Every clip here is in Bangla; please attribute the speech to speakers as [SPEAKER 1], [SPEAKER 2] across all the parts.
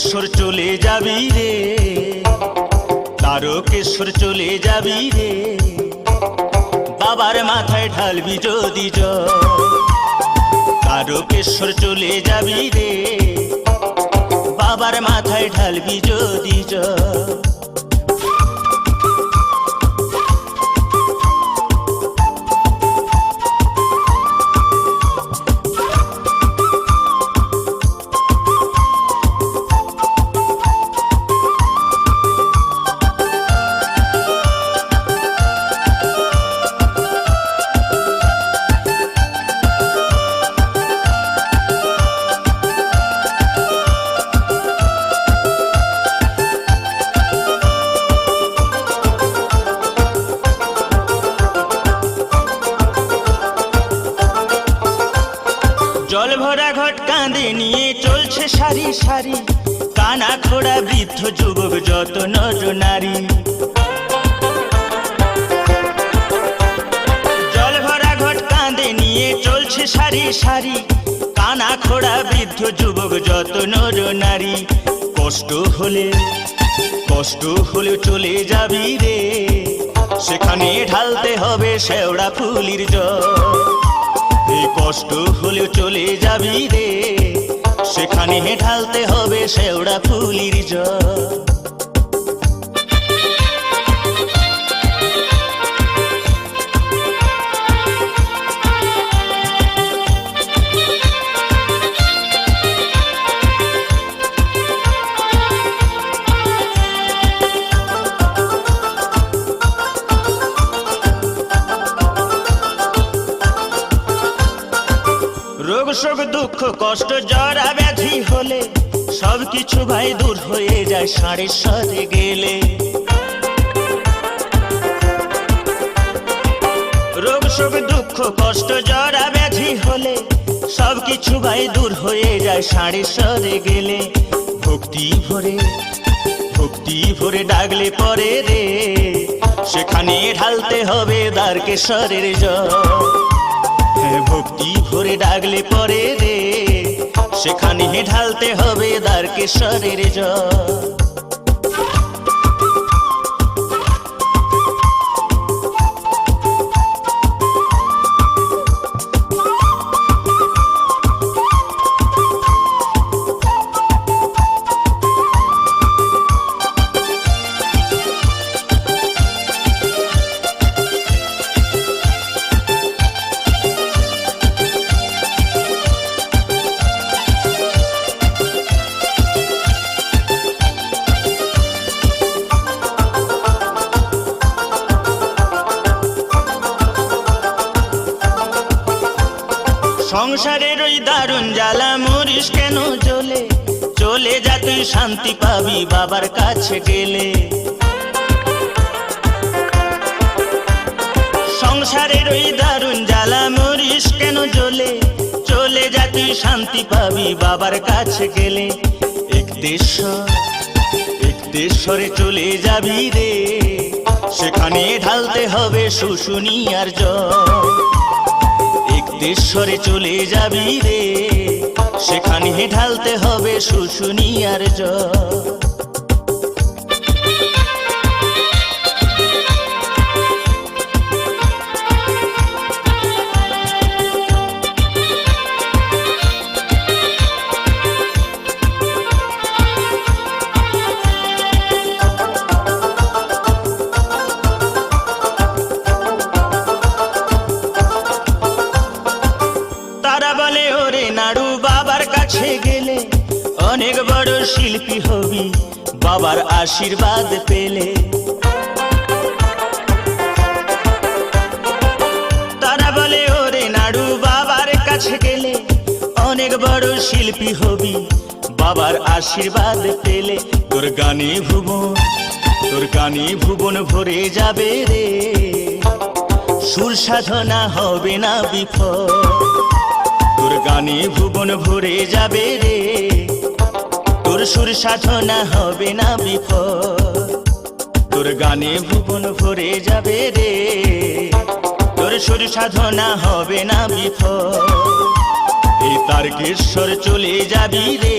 [SPEAKER 1] তারকেশ্বর চলে যাবি রে, তারকেশ্বর চলে যাবি রে, বাবার মাথায় ঢালবি যদি জল। তারকেশ্বর চলে যাবি রে, বাবার মাথায় ঢালবি যদি জল। জল ভরা ঘট কাঁধে নিয়ে চলছে সারি সারি, কানা খোড়া বৃদ্ধ যুবক যত নর নারী। জল ভরা ঘট কাঁধে নিয়ে চলছে সারি সারি, কানা খোড়া বৃদ্ধ যুবক যত নর নারী। কষ্ট হলে চলে যাবি রে, সেখানে ঢালতে হবে শেওড়া ফুলির জল। কষ্ট হলেও চলে যাবি রে, সেখানে ঢালতে হবে শেওড়া ফুলির জল। রোগ শোক দুঃখ কষ্ট জরা ব্যাধি হলে সবকিছু ভাই দূর হয়ে যায় ষাঁড়েশ্বরে গেলে। রোগ শোক দুঃখ কষ্ট জরা ব্যাধি হলে সবকিছু ভাই দূর হয়ে যায় ষাঁড়েশ্বরে গেলে। ভক্তি ভরে ডাকলে পরে রে, সেখানে ঢালতে হবে তারকেশ্বরের জল। ভক্তি ভরে ডাকলে পরে রে, সেখানে ঢালতে হবে তারকেশ্বরের জল। সংসারের ওই দারুণ জ্বালা মরিস কেন জ্বলে, চলে যা তুই শান্তি পাবি বাবার কাছে গেলে। সংসারের ওই দারুণ জ্বালা মরিস কেন জ্বলে, চলে যা তুই শান্তি পাবি বাবার কাছে গেলে। একদেশ্বরে চলে যাবি রে, সেখানে ঢালতে হবে শুশুনিয়ার জল। একদেশ্বরে চলে যাবি রে, সেখানে ঢালতে হবে শুশুনিয়ার জল। তারা বলে ওরে নাড়ু বাবার কাছে গেলে অনেক বড় শিল্পী হবি বাবার আশীর্বাদ পেলে। তারা বলে ওরে নাড়ু বাবার কাছে গেলে অনেক বড় শিল্পী হবি বাবার আশীর্বাদ পেলে। তোর গানে ভুবন ভরে যাবে রে, সুর সাধনা হবে না বিফল। তোর গানে ভুবন ভরে যাবে রে, তোর সুর সাধনা হবে না বিফল। তোর গানে ভুবন ভরে যাবে রে, তোর সুর সাধনা হবে না বিফল। এই তারকেশ্বর চলে যাবি রে,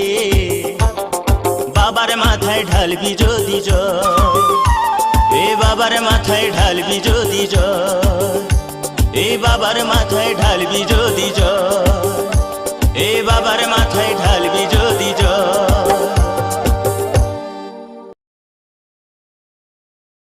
[SPEAKER 1] বাবার মাথায় ঢালবি যদি জল, এ বাবার মাথায় ঢালবি যদি জল, এ বাবার মাথায় ঢালবি যদি জল, এ বাবার মাথায়